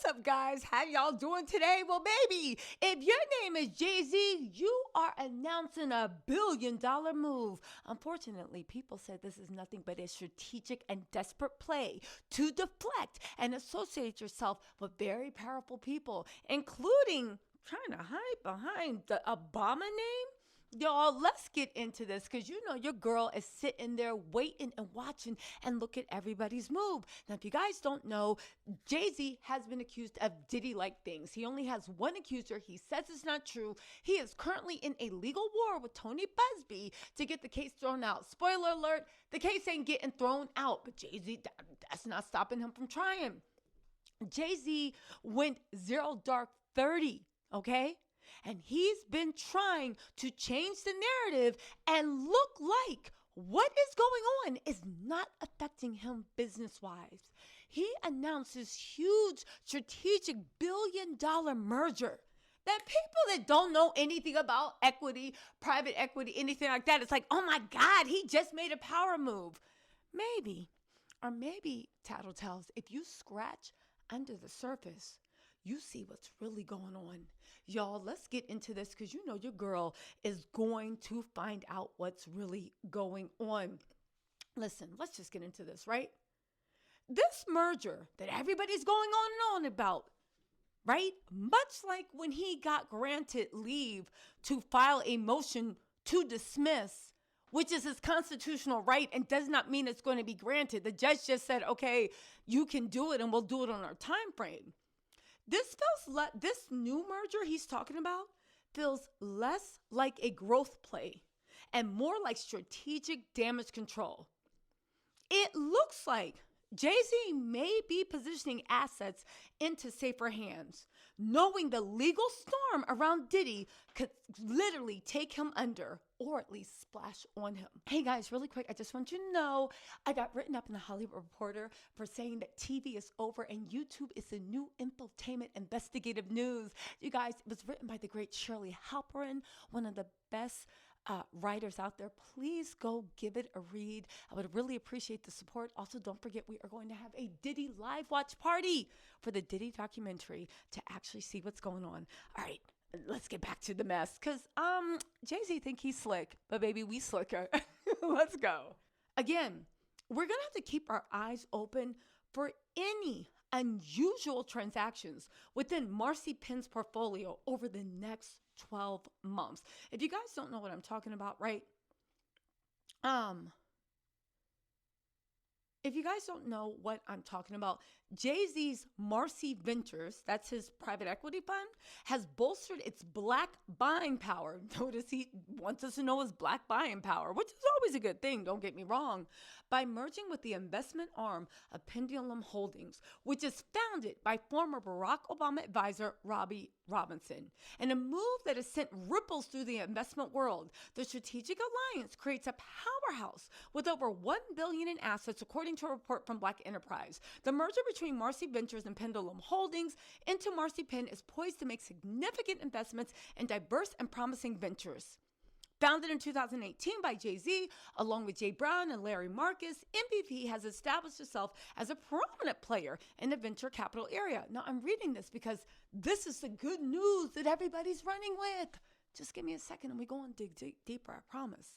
up, guys? How y'all doing today? Well, baby, if your name is JayZ, you are announcing a billion-dollar move. Unfortunately, people said this is nothing but a strategic and desperate play to deflect and associate yourself with very powerful people, including trying to hide behind the Obama name. Y'all, let's get into this because you know your girl is sitting there waiting and watching and look at everybody's move. Now, if you guys don't know, Jay-Z has been accused of Diddy-like things. He only has one accuser. He says it's not true. He is currently in a legal war with Tony Buzbee to get the case thrown out. Spoiler alert, the case ain't getting thrown out, but Jay-Z, that's not stopping him from trying. Jay-Z went 0 dark 30, okay? And he's been trying to change the narrative and look like what is going on is not affecting him business-wise. He announced this huge strategic billion-dollar merger that people that don't know anything about equity, private equity, anything like that, it's like, oh my God, he just made a power move. Maybe, or maybe, Tattletales, if you scratch under the surface, you see what's really going on. Y'all, let's get into this because you know your girl is going to find out what's really going on. Listen, let's just get into this, right? This merger that everybody's going on and on about, right? Much like when he got granted leave to file a motion to dismiss, which is his constitutional right and does not mean it's going to be granted. The judge just said, okay, you can do it and we'll do it on our time frame. This new merger he's talking about feels less like a growth play and more like strategic damage control. It looks like Jay-Z may be positioning assets into safer hands, knowing the legal storm around Diddy could literally take him under or at least splash on him. Hey guys, really quick, I just want you to know I got written up in the Hollywood Reporter for saying that TV is over and YouTube is the new infotainment investigative news. You guys, it was written by the great Shirley Halperin, one of the best writers out there. Please go give it a read. I would really appreciate the support. Also, don't forget we are going to have a Diddy live watch party for the Diddy documentary to actually see what's going on. All right, let's get back to the mess because Jay-Z think he's slick, but baby, we slicker. Let's go. Again, we're gonna have to keep our eyes open for any unusual transactions within Marcy Penn's portfolio over the next 12 months. If you guys don't know what I'm talking about, right? If you guys don't know what I'm talking about, Jay-Z's Marcy Ventures, that's his private equity fund, has bolstered its black buying power. Notice he wants us to know his black buying power, which is always a good thing, don't get me wrong, by merging with the investment arm of Pendulum Holdings, which is founded by former Barack Obama advisor Robbie Robinson. And a move that has sent ripples through the investment world. The strategic alliance creates a powerhouse with over $1 billion in assets, according to a report from Black Enterprise. The merger between Marcy Ventures and Pendulum Holdings into Marcy Penn is poised to make significant investments in diverse and promising ventures. Founded in 2018 by Jay-Z, along with Jay Brown and Larry Marcus, MVP has established itself as a prominent player in the venture capital area. Now, I'm reading this because this is the good news that everybody's running with. Just give me a second and we go on dig deeper, I promise.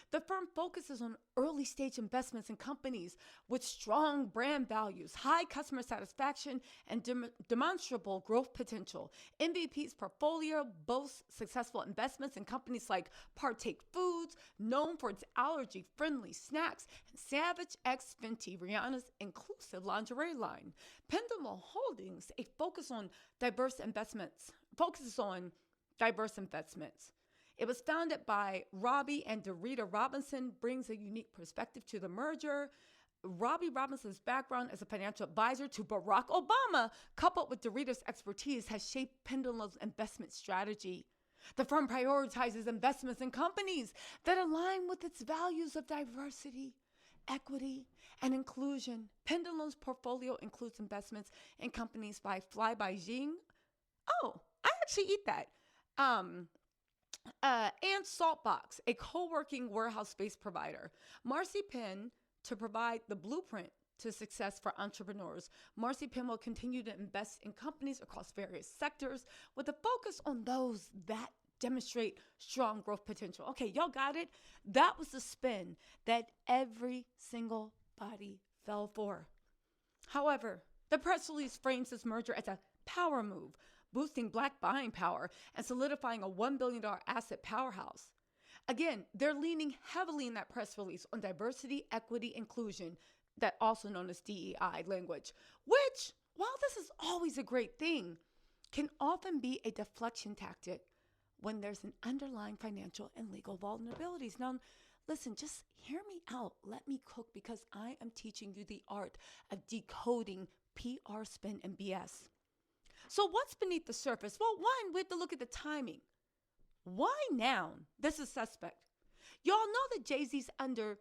The firm focuses on early stage investments in companies with strong brand values, high customer satisfaction, and demonstrable growth potential. MVP's portfolio boasts successful investments in companies like Partake Foods, known for its allergy-friendly snacks, and Savage X Fenty, Rihanna's inclusive lingerie line. Pendulum Holdings, a focuses on diverse investments. It was founded by Robbie and Dorita Robinson, brings a unique perspective to the merger. Robbie Robinson's background as a financial advisor to Barack Obama, coupled with Dorita's expertise, has shaped Pendulum's investment strategy. The firm prioritizes investments in companies that align with its values of diversity, equity, and inclusion. Pendulum's portfolio includes investments in companies like Fly by Jing. Oh, I actually eat that. And Saltbox, a co-working warehouse space provider. Marcy Penn to provide the blueprint to success for entrepreneurs. Marcy Penn will continue to invest in companies across various sectors with a focus on those that demonstrate strong growth potential. Okay, y'all got it? That was the spin that every single body fell for. However, the press release frames this merger as a power move, boosting Black buying power and solidifying a $1 billion asset powerhouse. Again, they're leaning heavily in that press release on diversity, equity, inclusion, that also known as DEI language, which, while this is always a great thing, can often be a deflection tactic when there's an underlying financial and legal vulnerabilities. Now, listen, just hear me out. Let me cook, because I am teaching you the art of decoding PR spin and BS. So what's beneath the surface? Well, one, we have to look at the timing. Why now? This is suspect. Y'all know that JayZ's under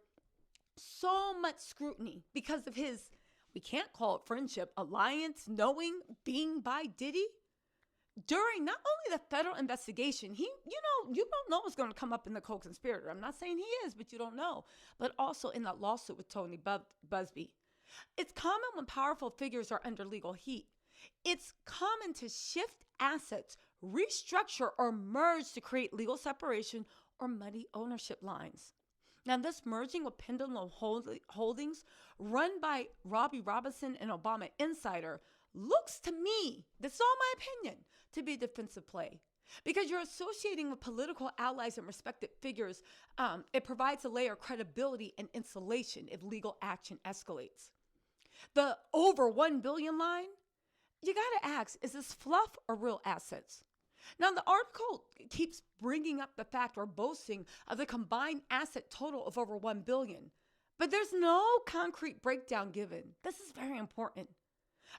so much scrutiny because of his, we can't call it friendship, alliance, knowing, being by Diddy. During not only the federal investigation, you don't know what's going to come up in the co-conspirator. I'm not saying he is, but you don't know. But also in that lawsuit with Tony Buzbee. It's common when powerful figures are under legal heat. It's common to shift assets, restructure, or merge to create legal separation or muddy ownership lines. Now, this merging with Pendulum Holdings, run by Robbie Robinson, an Obama insider, looks to me, this is all my opinion, to be a defensive play. Because you're associating with political allies and respected figures, it provides a layer of credibility and insulation if legal action escalates. The over 1 billion line, you got to ask, is this fluff or real assets? Now, the article keeps bringing up the fact or boasting of the combined asset total of over 1 billion, but there's no concrete breakdown given. This is very important.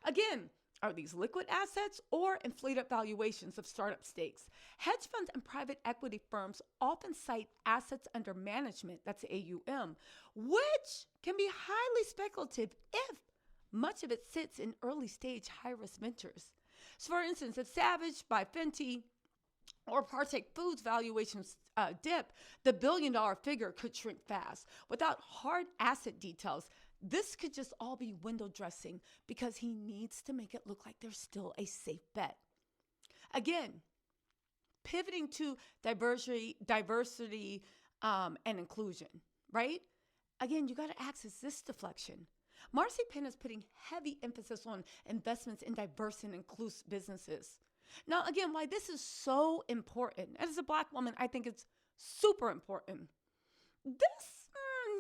Again, are these liquid assets or inflated valuations of startup stakes? Hedge funds and private equity firms often cite assets under management, that's AUM, which can be highly speculative if much of it sits in early stage high-risk ventures. So for instance, if Savage by Fenty or Partake Foods valuations dip, the billion-dollar figure could shrink fast. Without hard asset details, this could just all be window dressing because he needs to make it look like there's still a safe bet. Again, pivoting to diversity, and inclusion, right? Again, you got to ask, is this deflection? Marcy Penn is putting heavy emphasis on investments in diverse and inclusive businesses. Now, again, why this is so important, as a Black woman, I think it's super important. This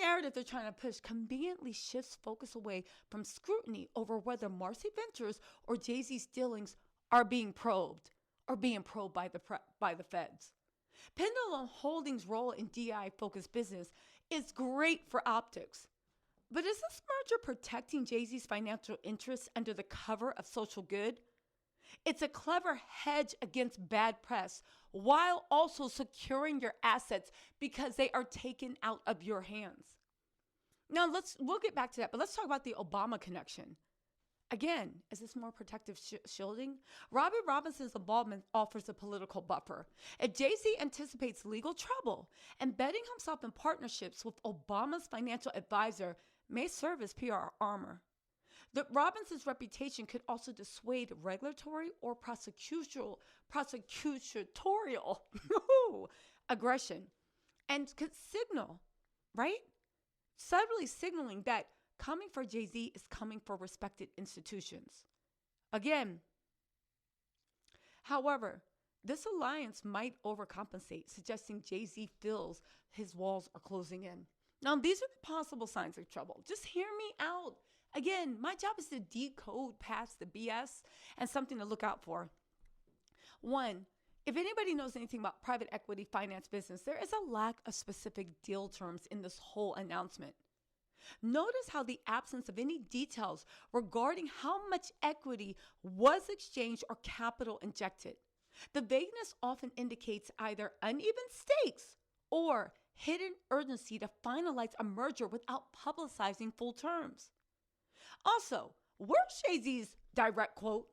narrative they're trying to push conveniently shifts focus away from scrutiny over whether Marcy Ventures or JayZ's dealings are being probed by the feds. Pendulum Holdings' role in DI-focused business is great for optics. But is this merger protecting JayZ's financial interests under the cover of social good? It's a clever hedge against bad press while also securing your assets because they are taken out of your hands. Now, we'll get back to that, but let's talk about the Obama connection. Again, is this more protective shielding? Robbie Robinson's involvement offers a political buffer. If JayZ anticipates legal trouble, embedding himself in partnerships with Obama's financial advisor may serve as PR armor. Robinson's reputation could also dissuade regulatory or prosecutorial aggression and could signal, right? Subtly signaling that coming for JayZ is coming for respected institutions. Again, however, this alliance might overcompensate, suggesting JayZ feels his walls are closing in. Now, these are the possible signs of trouble. Just hear me out. Again, my job is to decode past the BS and something to look out for. One, if anybody knows anything about private equity finance business, there is a lack of specific deal terms in this whole announcement. Notice how the absence of any details regarding how much equity was exchanged or capital injected. The vagueness often indicates either uneven stakes or hidden urgency to finalize a merger without publicizing full terms. Also, where's JayZ's direct quote?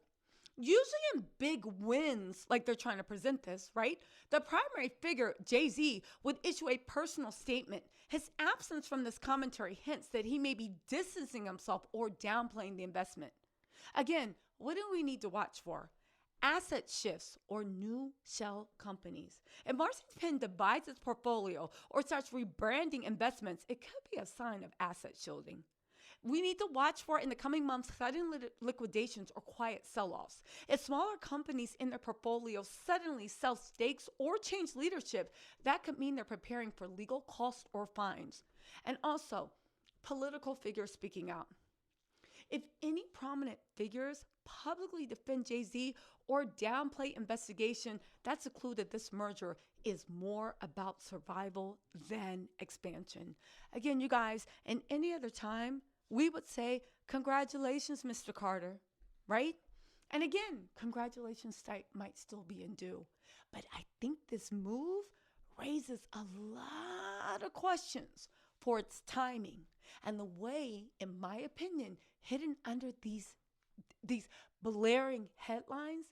Usually in big wins, like they're trying to present this, right? The primary figure, JayZ, would issue a personal statement. His absence from this commentary hints that he may be distancing himself or downplaying the investment. Again, what do we need to watch for? Asset shifts or new shell companies. If Marcy's Pen divides its portfolio or starts rebranding investments, it could be a sign of asset shielding. We need to watch for in the coming months sudden liquidations or quiet sell-offs. If smaller companies in their portfolio suddenly sell stakes or change leadership, that could mean they're preparing for legal costs or fines. And also, political figures speaking out. If any prominent figures publicly defend JayZ or downplay investigation, that's a clue that this merger is more about survival than expansion. Again, you guys, in any other time, we would say, congratulations, Mr. Carter, right? And again, congratulations might still be in due. But I think this move raises a lot of questions for its timing and the way, in my opinion, hidden under these blaring headlines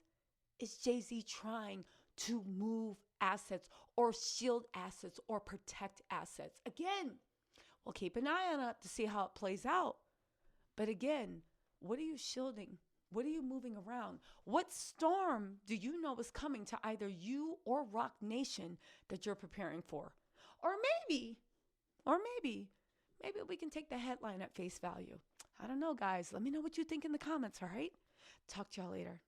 is JayZ trying to move assets or shield assets or protect assets. Again, we'll keep an eye on it to see how it plays out. But again, what are you shielding? What are you moving around? What storm do you know is coming to either you or Rock Nation that you're preparing for? Or maybe we can take the headline at face value. I don't know, guys. Let me know what you think in the comments, all right? Talk to y'all later.